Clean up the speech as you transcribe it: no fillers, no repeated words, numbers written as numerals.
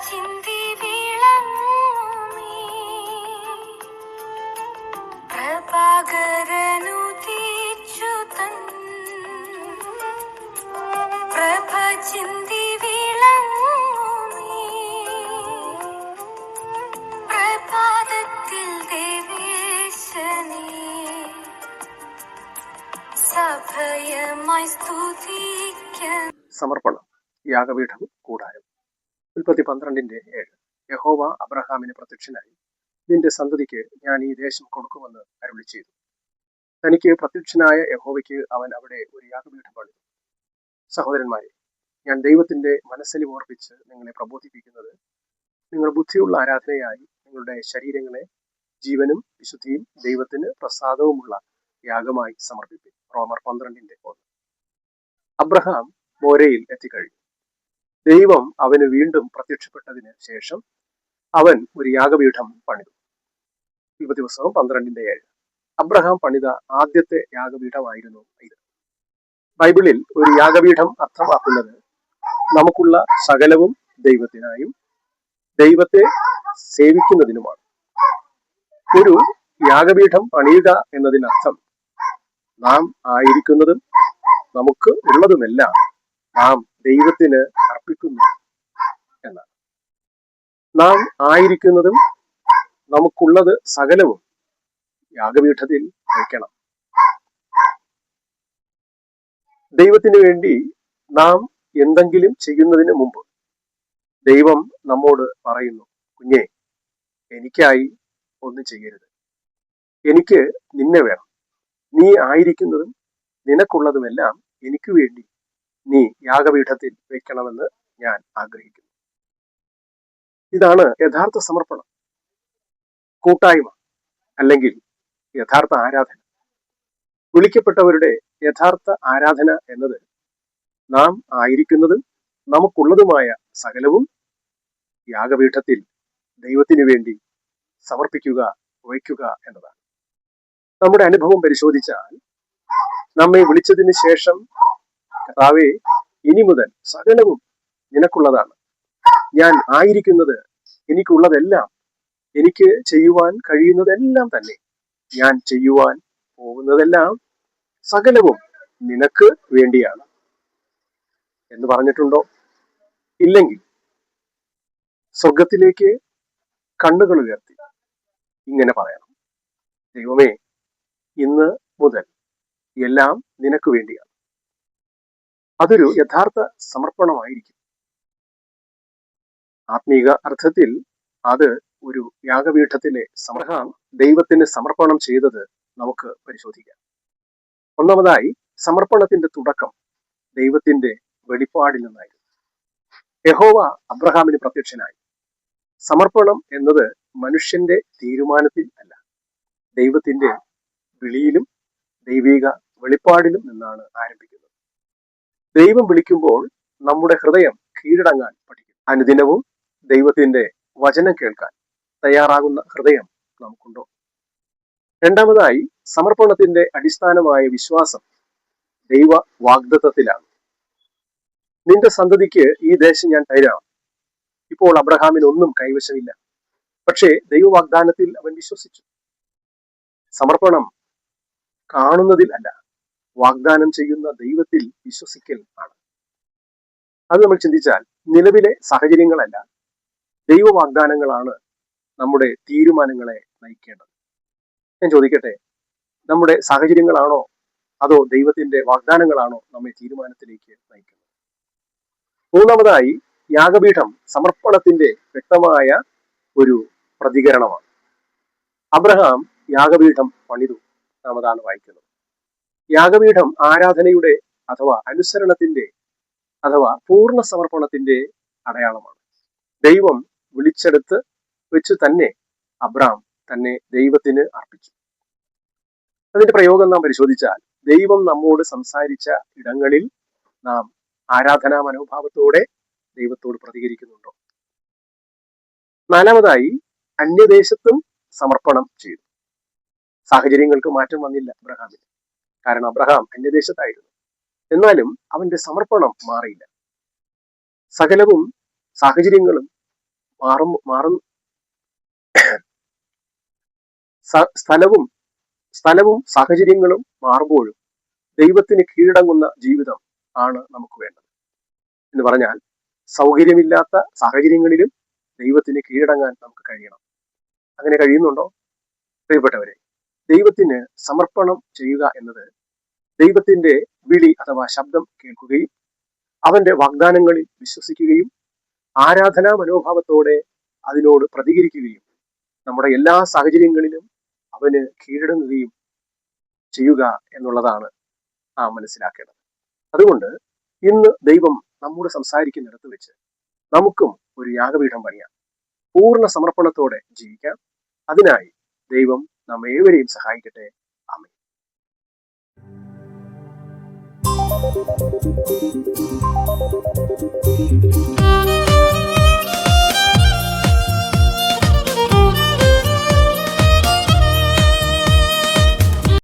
ചിന്തി വിളങ്ങുമീ പ്രഭാകരനു തീച്ചുതൻ പ്രഭ ചിന്തി വിളങ്ങുമീ പ്രഭാതത്തിൽ ദേവേശനേ സഭയമായി സ്തുതിക്കാൻ. സമർപ്പണം, യാഗപീഠം, കൂടാരം. ഉൽപ്പത്തി 12:7. യഹോവ അബ്രഹാമിന് പ്രത്യക്ഷനായി, നിന്റെ സന്തതിക്ക് ഞാൻ ഈ ദേശം കൊടുക്കുമെന്ന് അരുളി ചെയ്തു. തനിക്ക് പ്രത്യക്ഷനായ യഹോവയ്ക്ക് അവൻ അവിടെ ഒരു യാഗപീഠം പണിതു. സഹോദരന്മാരെ, ഞാൻ ദൈവത്തിന്റെ മനസ്സിൽ ഓർപ്പിച്ച് നിങ്ങളെ പ്രബോധിപ്പിക്കുന്നത്, നിങ്ങൾ ബുദ്ധിയുള്ള ആരാധനയായി നിങ്ങളുടെ ശരീരങ്ങളെ ജീവനും വിശുദ്ധിയും ദൈവത്തിന് പ്രസാദവുമുള്ള യാഗമായി സമർപ്പിക്കും. റോമർ 12:1. അബ്രഹാം മോരയിൽ എത്തിക്കഴിഞ്ഞു. ദൈവം അവന് വീണ്ടും പ്രത്യക്ഷപ്പെട്ടതിന് ശേഷം അവൻ ഒരു യാഗപീഠം പണിതു. ഉൽപ്പത്തി 12:7. അബ്രഹാം പണിത ആദ്യത്തെ യാഗപീഠമായിരുന്നു ഇത്. ബൈബിളിൽ ഒരു യാഗപീഠം അർത്ഥമാക്കുന്നത് നമുക്കുള്ള സകലവും ദൈവത്തിനായും ദൈവത്തെ സേവിക്കുന്നതിനുമാണ്. ഒരു യാഗപീഠം പണിയുക എന്നതിനർത്ഥം നാം ആയിരിക്കുന്നതും നമുക്ക് ഉള്ളതുമെല്ലാം നാം ദൈവത്തിന് അർപ്പിക്കുന്നു എന്നാണ്. നാം ആയിരിക്കുന്നതും നമുക്കുള്ളത് സകലവും യാഗപീഠത്തിൽ വയ്ക്കണം. ദൈവത്തിന് വേണ്ടി നാം എന്തെങ്കിലും ചെയ്യുന്നതിന് മുമ്പ് ദൈവം നമ്മോട് പറയുന്നു, കുഞ്ഞേ, എനിക്കായി ഒന്നും ചെയ്യരുത്, എനിക്ക് നിന്നെ വേണം, നീ ആയിരിക്കുന്നതും നിനക്കുള്ളതുമെല്ലാം എനിക്ക് വേണ്ടി നീ യാഗപീഠത്തിൽ വെക്കണമെന്ന് ഞാൻ ആഗ്രഹിക്കുന്നു. ഇതാണ് യഥാർത്ഥ സമർപ്പണം, കൂട്ടായ്മ, അല്ലെങ്കിൽ യഥാർത്ഥ ആരാധന. വിളിക്കപ്പെട്ടവരുടെ യഥാർത്ഥ ആരാധന എന്നത് നാം ആയിരിക്കുന്നതും നമുക്കുള്ളതുമായ സകലവും യാഗപീഠത്തിൽ ദൈവത്തിനു വേണ്ടി സമർപ്പിക്കുക, വയ്ക്കുക എന്നതാണ്. നമ്മുടെ അനുഭവം പരിശോധിച്ചാൽ നമ്മെ വിളിച്ചതിന് ശേഷം, കർത്താവേ, ഇനി മുതൽ സകലവും നിനക്കുള്ളതാണ്, ഞാൻ ആയിരിക്കുന്നത് എനിക്കുള്ളതെല്ലാം, എനിക്ക് ചെയ്യുവാൻ കഴിയുന്നതെല്ലാം തന്നെ, ഞാൻ ചെയ്യുവാൻ പോകുന്നതെല്ലാം സകലവും നിനക്ക് വേണ്ടിയാണ് എന്ന് പറഞ്ഞിട്ടുണ്ടോ? ഇല്ലെങ്കിൽ സ്വർഗത്തിലേക്ക് കണ്ണുകൾ ഉയർത്തി ഇങ്ങനെ പറയണം, ദൈവമേ, ഇന്ന് മുതൽ എല്ലാം നിനക്ക് വേണ്ടിയാണ്. അതൊരു യഥാർത്ഥ സമർപ്പണമായിരിക്കും. ആത്മീക അർത്ഥത്തിൽ അത് ഒരു യാഗപീഠത്തിലെ അബ്രഹാം ദൈവത്തിന് സമർപ്പണം ചെയ്തത് നമുക്ക് പരിശോധിക്കാം. ഒന്നാമതായി, സമർപ്പണത്തിന്റെ തുടക്കം ദൈവത്തിന്റെ വെളിപ്പാടിൽ നിന്നായിരുന്നു. യഹോവ അബ്രഹാമിന് പ്രത്യക്ഷനായി. സമർപ്പണം എന്നത് മനുഷ്യന്റെ തീരുമാനത്തിൽ അല്ല, ദൈവത്തിന്റെ വിളിയിലും ദൈവിക വെളിപ്പാടിലും നിന്നാണ് ആരംഭിക്കുന്നത്. ദൈവം വിളിക്കുമ്പോൾ നമ്മുടെ ഹൃദയം കീഴടങ്ങാൻ പഠിക്കും. അനുദിനവും ദൈവത്തിന്റെ വചനം കേൾക്കാൻ തയ്യാറാകുന്ന ഹൃദയം നമുക്കുണ്ടോ? രണ്ടാമതായി, സമർപ്പണത്തിന്റെ അടിസ്ഥാനമായ വിശ്വാസം ദൈവ വാഗ്ദത്തത്തിലാണ്. നിന്റെ സന്തതിക്ക് ഈ ദേശം ഞാൻ തരാം. ഇപ്പോൾ അബ്രഹാമിന് ഒന്നും കൈവശമില്ല, പക്ഷേ ദൈവ വാഗ്ദാനത്തിൽ അവൻ വിശ്വസിച്ചു. സമർപ്പണം കാണുന്നതിൽ അല്ല, വാഗ്ദാനം ചെയ്യുന്ന ദൈവത്തിൽ വിശ്വസിക്കൽ ആണ്. അത് നമ്മൾ ചിന്തിച്ചാൽ നിലവിലെ സാഹചര്യങ്ങളല്ല, ദൈവ വാഗ്ദാനങ്ങളാണ് നമ്മുടെ തീരുമാനങ്ങളെ നയിക്കേണ്ടത്. ഞാൻ ചോദിക്കട്ടെ, നമ്മുടെ സാഹചര്യങ്ങളാണോ അതോ ദൈവത്തിന്റെ വാഗ്ദാനങ്ങളാണോ നമ്മെ തീരുമാനത്തിലേക്ക് നയിക്കുന്നത്? മൂന്നാമതായി, യാഗപീഠം സമർപ്പണത്തിന്റെ വ്യക്തമായ ഒരു പ്രതികരണമാണ്. അബ്രഹാം യാഗപീഠം പണിതു നാം അതാണ് വായിക്കുന്നത്. യാഗപീഠം ആരാധനയുടെ അഥവാ അനുസരണത്തിന്റെ അഥവാ പൂർണ്ണ സമർപ്പണത്തിന്റെ അടയാളമാണ്. ദൈവം വിളിച്ചെടുത്ത് വെച്ച് തന്നെ അബ്രഹാം തന്നെ ദൈവത്തിന് അർപ്പിച്ചു. അതിന്റെ പ്രയോഗം നാം പരിശോധിച്ചാൽ, ദൈവം നമ്മോട് സംസാരിച്ച ഇടങ്ങളിൽ നാം ആരാധനാ മനോഭാവത്തോടെ ദൈവത്തോട് പ്രതികരിക്കുന്നുണ്ടോ? നാലാമതായി, അന്യദേശത്തും സമർപ്പണം ചെയ്തു. സാഹചര്യങ്ങൾക്ക് മാറ്റം വന്നില്ല അബ്രഹാമിന്, കാരണം അബ്രഹാം അന്യദേശത്തായിരുന്നു. എന്നാലും അവന്റെ സമർപ്പണം മാറിയില്ല. സകലവും സാഹചര്യങ്ങളും മാറും സ്ഥലവും സാഹചര്യങ്ങളും മാറുമ്പോഴും ദൈവത്തിന് കീഴടങ്ങുന്ന ജീവിതം ആണ് നമുക്ക് വേണ്ടത്. എന്ന് പറഞ്ഞാൽ സൗകര്യമില്ലാത്ത സാഹചര്യങ്ങളിലും ദൈവത്തിന് കീഴടങ്ങാൻ നമുക്ക് കഴിയണം. അങ്ങനെ കഴിയുന്നുണ്ടോ പ്രിയപ്പെട്ടവരെ? ദൈവത്തിന് സമർപ്പണം ചെയ്യുക എന്നത് ദൈവത്തിന്റെ വിളി അഥവാ ശബ്ദം കേൾക്കുകയും അവന്റെ വാഗ്ദാനങ്ങളിൽ വിശ്വസിക്കുകയും ആരാധനാ മനോഭാവത്തോടെ അതിനോട് പ്രതികരിക്കുകയും നമ്മുടെ എല്ലാ സാഹചര്യങ്ങളിലും അവന് കീഴടങ്ങുകയും ചെയ്യുക എന്നുള്ളതാണ് നാം മനസ്സിലാക്കേണ്ടത്. അതുകൊണ്ട് ഇന്ന് ദൈവം നമ്മോട് സംസാരിക്കുന്നിടത്ത് വെച്ച് നമുക്കും ഒരു യാഗപീഠം പണിയാം, പൂർണ്ണ സമർപ്പണത്തോടെ ജീവിക്കാം. അതിനായി ദൈവം നമ്മേവരെയും സഹായിക്കട്ടെ. ആമേൻ.